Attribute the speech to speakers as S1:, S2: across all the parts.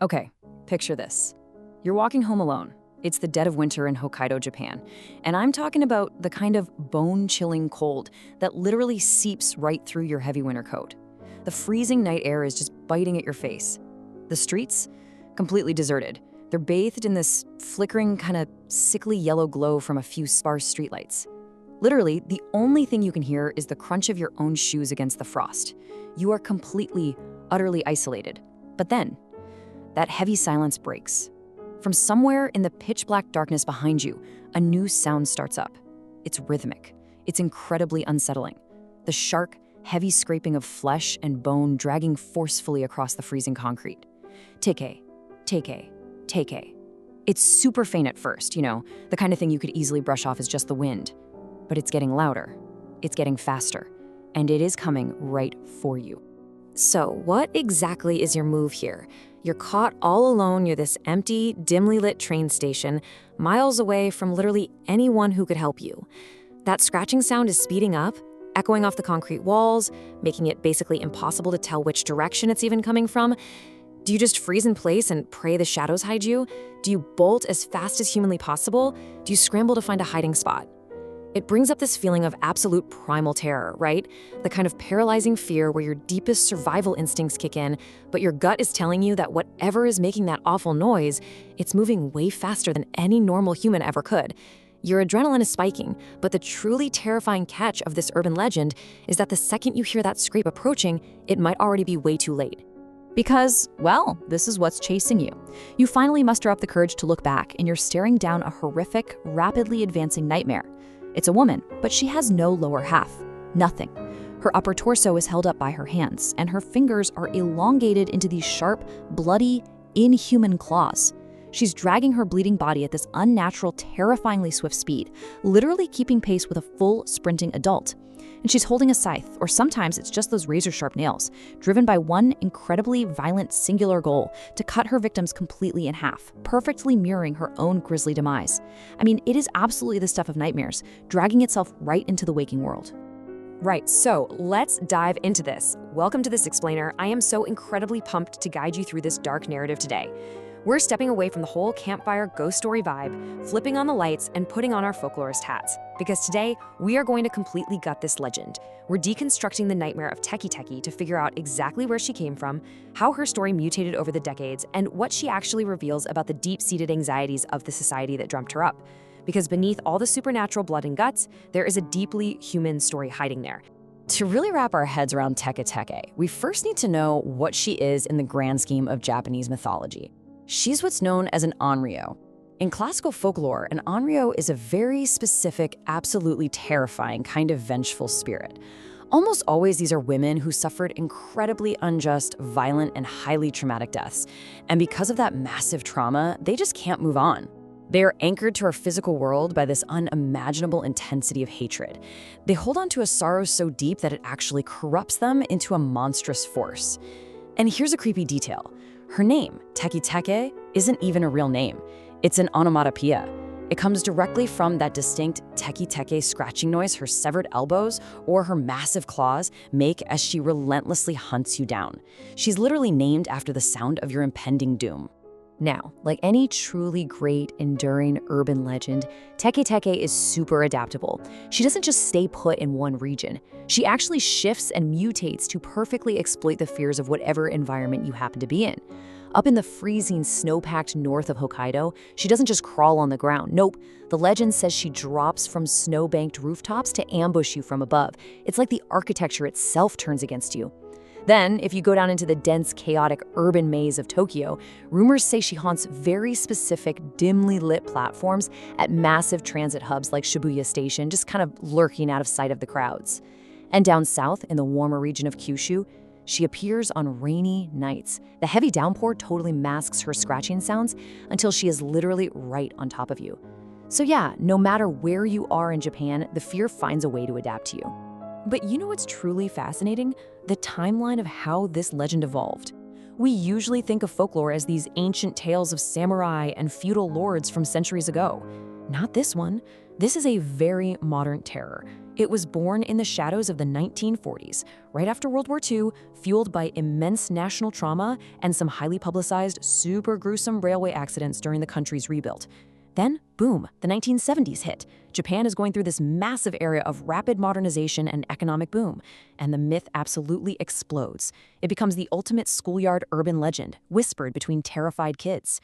S1: Okay, picture this. You're walking home alone. It's the dead of winter in Hokkaido, Japan. And I'm talking about the kind of bone-chilling cold that literally seeps right through your heavy winter coat. The freezing night air is just biting at your face. The streets? Completely deserted. They're bathed in this flickering, kind of sickly yellow glow from a few sparse streetlights. Literally, the only thing you can hear is the crunch of your own shoes against the frost. You are completely, utterly isolated. But then, that heavy silence breaks. From somewhere in the pitch-black darkness behind you, a new sound starts up. It's rhythmic. It's incredibly unsettling. The sharp, heavy scraping of flesh and bone dragging forcefully across the freezing concrete. Teke, teke, teke. It's super faint at first, the kind of thing you could easily brush off as just the wind. But it's getting louder. It's getting faster. And it is coming right for you.
S2: So, what exactly is your move here? You're caught all alone near this empty, dimly lit train station, miles away from literally anyone who could help you. That scratching sound is speeding up, echoing off the concrete walls, making it basically impossible to tell which direction it's even coming from. Do you just freeze in place and pray the shadows hide you? Do you bolt as fast as humanly possible? Do you scramble to find a hiding spot? It brings up this feeling of absolute primal terror, right? The kind of paralyzing fear where your deepest survival instincts kick in, but your gut is telling you that whatever is making that awful noise, it's moving way faster than any normal human ever could. Your adrenaline is spiking, but the truly terrifying catch of this urban legend is that the second you hear that scrape approaching, it might already be way too late.
S1: Because, well, this is what's chasing you. You finally muster up the courage to look back, and you're staring down a horrific, rapidly advancing nightmare. It's a woman, but she has no lower half. Nothing. Her upper torso is held up by her hands, and her fingers are elongated into these sharp, bloody, inhuman claws. She's dragging her bleeding body at this unnatural, terrifyingly swift speed, literally keeping pace with a full, sprinting adult. And she's holding a scythe, or sometimes it's just those razor-sharp nails, driven by one incredibly violent singular goal, to cut her victims completely in half, perfectly mirroring her own grisly demise. I mean, it is absolutely the stuff of nightmares, dragging itself right into the waking world.
S2: Right, so let's dive into this. Welcome to This Explainer. I am so incredibly pumped to guide you through this dark narrative today. We're stepping away from the whole campfire ghost story vibe, flipping on the lights, and putting on our folklorist hats. Because today, we are going to completely gut this legend. We're deconstructing the nightmare of Teke Teke to figure out exactly where she came from, how her story mutated over the decades, and what she actually reveals about the deep-seated anxieties of the society that dreamt her up. Because beneath all the supernatural blood and guts, there is a deeply human story hiding there.
S1: To really wrap our heads around Teke Teke, we first need to know what she is in the grand scheme of Japanese mythology. She's what's known as an onryo. In classical folklore, an onryo is a very specific, absolutely terrifying kind of vengeful spirit. Almost always these are women who suffered incredibly unjust, violent, and highly traumatic deaths. And because of that massive trauma, they just can't move on. They are anchored to our physical world by this unimaginable intensity of hatred. They hold on to a sorrow so deep that it actually corrupts them into a monstrous force. And here's a creepy detail. Her name, Teke Teke, isn't even a real name. It's an onomatopoeia. It comes directly from that distinct Teke Teke scratching noise her severed elbows or her massive claws make as she relentlessly hunts you down. She's literally named after the sound of your impending doom. Now, like any truly great, enduring urban legend, Teke Teke is super adaptable. She doesn't just stay put in one region. She actually shifts and mutates to perfectly exploit the fears of whatever environment you happen to be in. Up in the freezing, snow-packed north of Hokkaido, she doesn't just crawl on the ground. Nope, the legend says she drops from snow-banked rooftops to ambush you from above. It's like the architecture itself turns against you. Then, if you go down into the dense, chaotic urban maze of Tokyo, rumors say she haunts very specific, dimly lit platforms at massive transit hubs like Shibuya Station, just kind of lurking out of sight of the crowds. And down south, in the warmer region of Kyushu, she appears on rainy nights. The heavy downpour totally masks her scratching sounds until she is literally right on top of you. So yeah, no matter where you are in Japan, the fear finds a way to adapt to you. But you know what's truly fascinating? The timeline of how this legend evolved. We usually think of folklore as these ancient tales of samurai and feudal lords from centuries ago. Not this one. This is a very modern terror. It was born in the shadows of the 1940s, right after World War II, fueled by immense national trauma and some highly publicized, super gruesome railway accidents during the country's rebuild. Then, boom, the 1970s hit. Japan is going through this massive era of rapid modernization and economic boom, and the myth absolutely explodes. It becomes the ultimate schoolyard urban legend, whispered between terrified kids.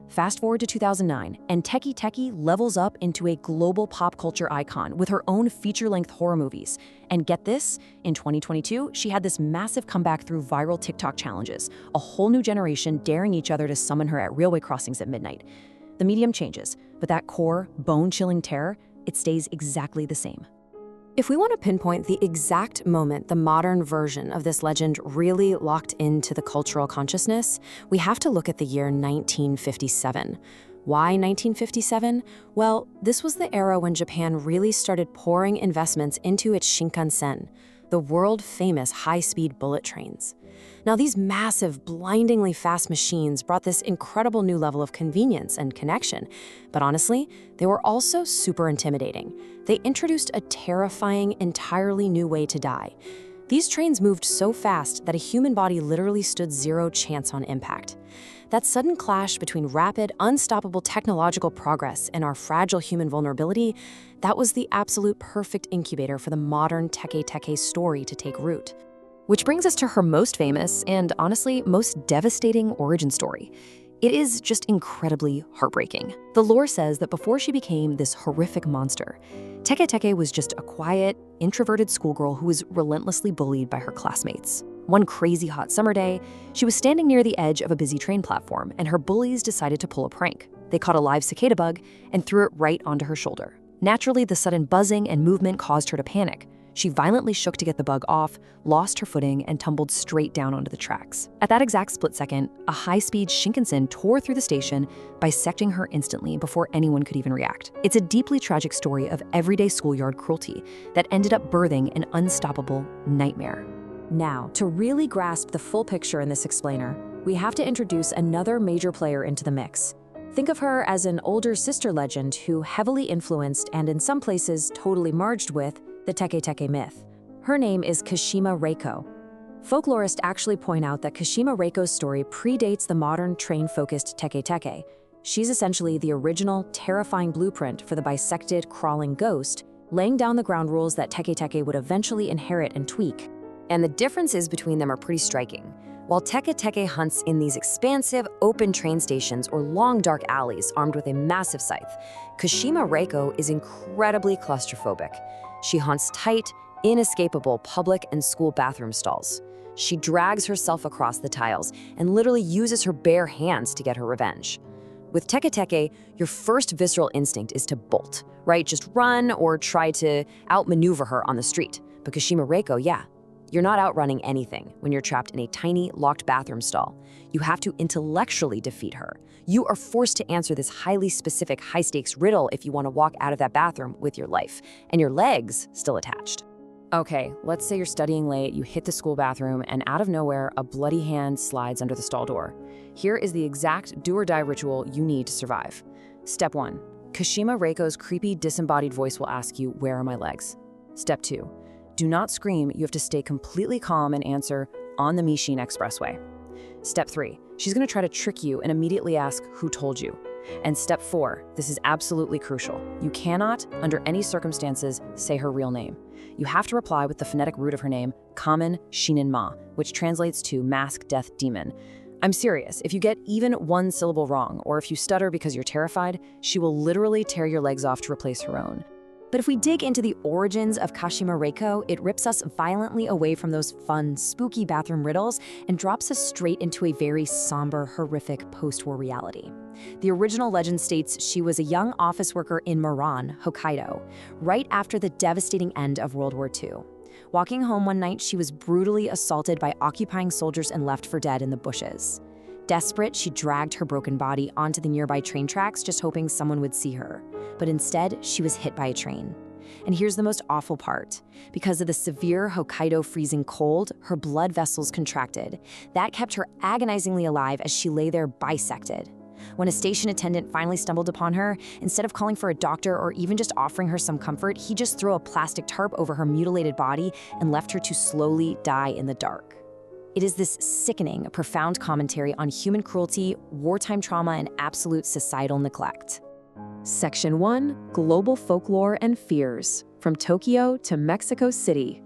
S1: Fast forward to 2009, and Teke Teke levels up into a global pop culture icon with her own feature-length horror movies. And get this, in 2022, she had this massive comeback through viral TikTok challenges, a whole new generation daring each other to summon her at railway crossings at midnight. The medium changes, but that core, bone-chilling terror, it stays exactly the same.
S2: If we want to pinpoint the exact moment the modern version of this legend really locked into the cultural consciousness, we have to look at the year 1957. Why 1957? Well, this was the era when Japan really started pouring investments into its Shinkansen, the world-famous high-speed bullet trains. Now, these massive, blindingly fast machines brought this incredible new level of convenience and connection, but honestly, they were also super intimidating. They introduced a terrifying, entirely new way to die. These trains moved so fast that a human body literally stood zero chance on impact. That sudden clash between rapid, unstoppable technological progress and our fragile human vulnerability, that was the absolute perfect incubator for the modern Teke Teke story to take root. Which brings us to her most famous and, honestly, most devastating origin story. It is just incredibly heartbreaking. The lore says that before she became this horrific monster, Teke Teke was just a quiet, introverted schoolgirl who was relentlessly bullied by her classmates. One crazy hot summer day, she was standing near the edge of a busy train platform, and her bullies decided to pull a prank. They caught a live cicada bug and threw it right onto her shoulder. Naturally, the sudden buzzing and movement caused her to panic. She violently shook to get the bug off, lost her footing, and tumbled straight down onto the tracks. At that exact split second, a high-speed Shinkansen tore through the station, bisecting her instantly before anyone could even react. It's a deeply tragic story of everyday schoolyard cruelty that ended up birthing an unstoppable nightmare. Now, to really grasp the full picture in this explainer, we have to introduce another major player into the mix. Think of her as an older sister legend who heavily influenced and in some places totally merged with the Teke Teke myth. Her name is Kashima Reiko. Folklorists actually point out that Kashima Reiko's story predates the modern train-focused Teke Teke. She's essentially the original, terrifying blueprint for the bisected, crawling ghost, laying down the ground rules that Teke Teke would eventually inherit and tweak. And the differences between them are pretty striking. While Teke Teke hunts in these expansive, open train stations or long, dark alleys armed with a massive scythe, Kashima Reiko is incredibly claustrophobic. She haunts tight, inescapable public and school bathroom stalls. She drags herself across the tiles and literally uses her bare hands to get her revenge. With Teke Teke, your first visceral instinct is to bolt, right? Just run or try to outmaneuver her on the street. But Kashima Reiko, yeah, you're not outrunning anything when you're trapped in a tiny, locked bathroom stall. You have to intellectually defeat her. You are forced to answer this highly specific, high-stakes riddle if you want to walk out of that bathroom with your life, and your legs still attached. Okay, let's say you're studying late, you hit the school bathroom, and out of nowhere, a bloody hand slides under the stall door. Here is the exact do-or-die ritual you need to survive. Step 1. Kashima Reiko's creepy, disembodied voice will ask you, "Where are my legs?" Step 2. Do not scream, you have to stay completely calm and answer, "On the Mishin Expressway." Step 3. She's going to try to trick you and immediately ask, "Who told you?" And step 4, this is absolutely crucial. You cannot, under any circumstances, say her real name. You have to reply with the phonetic root of her name, Kamen Shinin Ma, which translates to Mask Death Demon. I'm serious, if you get even one syllable wrong, or if you stutter because you're terrified, she will literally tear your legs off to replace her own. But if we dig into the origins of Kashima Reiko, it rips us violently away from those fun, spooky bathroom riddles and drops us straight into a very somber, horrific post-war reality. The original legend states she was a young office worker in Moran, Hokkaido, right after the devastating end of World War II. Walking home one night, she was brutally assaulted by occupying soldiers and left for dead in the bushes. Desperate, she dragged her broken body onto the nearby train tracks, just hoping someone would see her. But instead, she was hit by a train. And here's the most awful part. Because of the severe Hokkaido freezing cold, her blood vessels contracted. That kept her agonizingly alive as she lay there bisected.
S1: When a station attendant finally stumbled upon her, instead of calling for a doctor or even just offering her some comfort, he just threw a plastic tarp over her mutilated body and left her to slowly die in the dark. It is this sickening, profound commentary on human cruelty, wartime trauma, and absolute societal neglect.
S2: Section 1, Global Folklore and Fears, from Tokyo to Mexico City.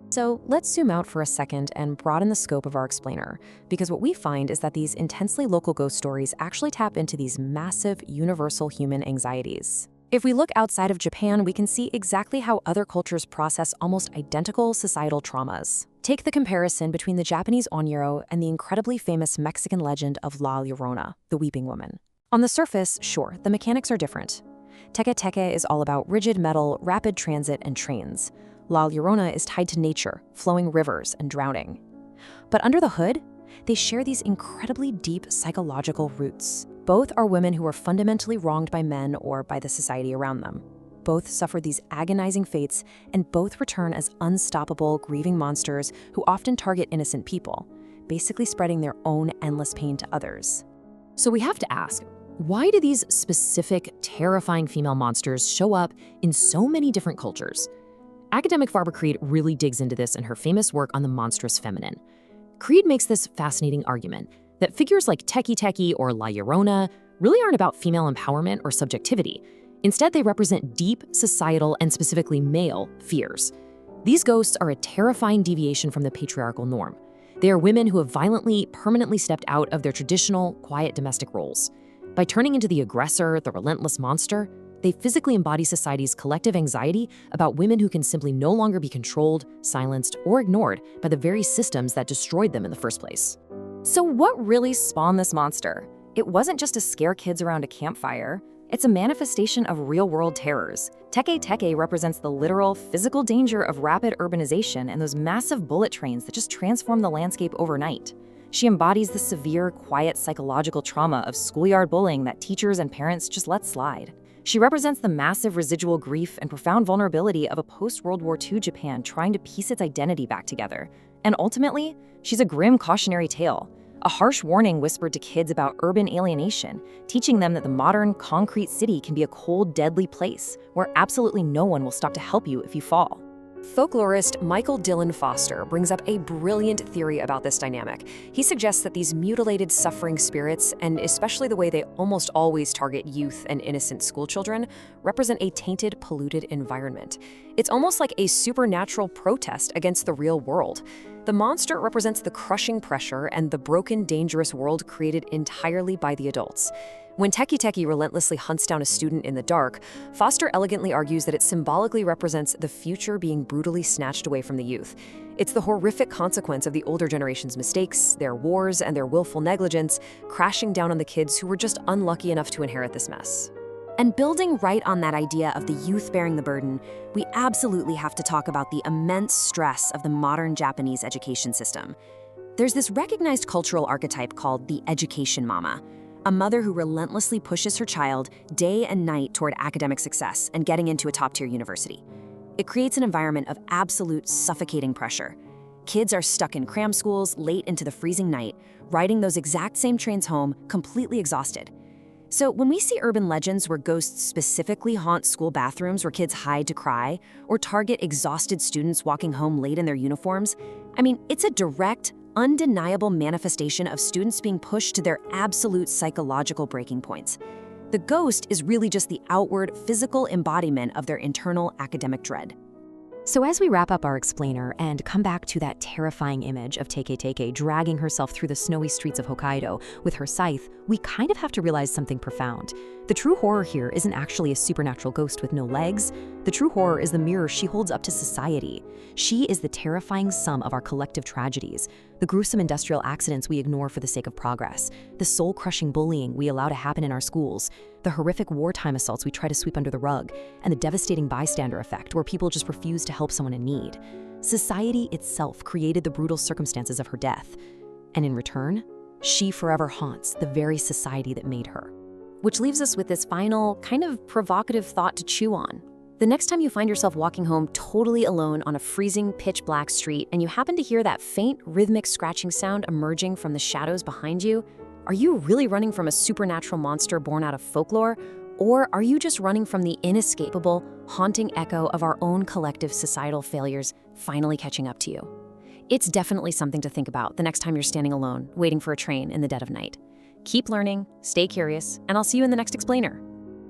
S2: So let's zoom out for a second and broaden the scope of our explainer, because what we find is that these intensely local ghost stories actually tap into these massive, universal human anxieties. If we look outside of Japan, we can see exactly how other cultures process almost identical societal traumas. Take the comparison between the Japanese onryo and the incredibly famous Mexican legend of La Llorona, the Weeping Woman. On the surface, sure, the mechanics are different. Teke Teke is all about rigid metal, rapid transit, and trains. La Llorona is tied to nature, flowing rivers, and drowning. But under the hood, they share these incredibly deep psychological roots. Both are women who were fundamentally wronged by men or by the society around them. Both suffered these agonizing fates, and both return as unstoppable, grieving monsters who often target innocent people, basically spreading their own endless pain to others. So we have to ask, why do these specific, terrifying female monsters show up in so many different cultures? Academic Barbara Creed really digs into this in her famous work on the monstrous feminine. Creed makes this fascinating argument that figures like Teke Teke or La Llorona really aren't about female empowerment or subjectivity. Instead, they represent deep societal and specifically male fears. These ghosts are a terrifying deviation from the patriarchal norm. They are women who have violently, permanently stepped out of their traditional, quiet domestic roles. By turning into the aggressor, the relentless monster, they physically embody society's collective anxiety about women who can simply no longer be controlled, silenced, or ignored by the very systems that destroyed them in the first place.
S1: So what really spawned this monster? It wasn't just to scare kids around a campfire. It's a manifestation of real-world terrors. Teke Teke represents the literal, physical danger of rapid urbanization and those massive bullet trains that just transform the landscape overnight. She embodies the severe, quiet psychological trauma of schoolyard bullying that teachers and parents just let slide. She represents the massive residual grief and profound vulnerability of a post-World War II Japan trying to piece its identity back together. And ultimately, she's a grim cautionary tale, a harsh warning whispered to kids about urban alienation, teaching them that the modern, concrete city can be a cold, deadly place where absolutely no one will stop to help you if you fall. Folklorist Michael Dillon Foster brings up a brilliant theory about this dynamic. He suggests that these mutilated, suffering spirits, and especially the way they almost always target youth and innocent schoolchildren, represent a tainted, polluted environment. It's almost like a supernatural protest against the real world. The monster represents the crushing pressure and the broken, dangerous world created entirely by the adults. When Teke Teke relentlessly hunts down a student in the dark, Foster elegantly argues that it symbolically represents the future being brutally snatched away from the youth. It's the horrific consequence of the older generation's mistakes, their wars, and their willful negligence crashing down on the kids who were just unlucky enough to inherit this mess. And building right on that idea of the youth bearing the burden, we absolutely have to talk about the immense stress of the modern Japanese education system. There's this recognized cultural archetype called the education mama, a mother who relentlessly pushes her child day and night toward academic success and getting into a top-tier university. It creates an environment of absolute suffocating pressure. Kids are stuck in cram schools late into the freezing night, riding those exact same trains home, completely exhausted. So when we see urban legends where ghosts specifically haunt school bathrooms where kids hide to cry, or target exhausted students walking home late in their uniforms, I mean, it's a direct, undeniable manifestation of students being pushed to their absolute psychological breaking points. The ghost is really just the outward, physical embodiment of their internal academic dread.
S2: So as we wrap up our explainer and come back to that terrifying image of Teke Teke dragging herself through the snowy streets of Hokkaido with her scythe, we kind of have to realize something profound. The true horror here isn't actually a supernatural ghost with no legs. The true horror is the mirror she holds up to society. She is the terrifying sum of our collective tragedies, the gruesome industrial accidents we ignore for the sake of progress, the soul-crushing bullying we allow to happen in our schools, the horrific wartime assaults we try to sweep under the rug, and the devastating bystander effect where people just refuse to help someone in need. Society itself created the brutal circumstances of her death, and in return, she forever haunts the very society that made her. Which leaves us with this final, kind of provocative thought to chew on. The next time you find yourself walking home totally alone on a freezing, pitch-black street and you happen to hear that faint, rhythmic scratching sound emerging from the shadows behind you, Are you really running from a supernatural monster born out of folklore? Or are you just running from the inescapable, haunting echo of our own collective societal failures finally catching up to you? It's definitely something to think about the next time you're standing alone, waiting for a train in the dead of night. Keep learning, stay curious, and I'll see you in the next explainer.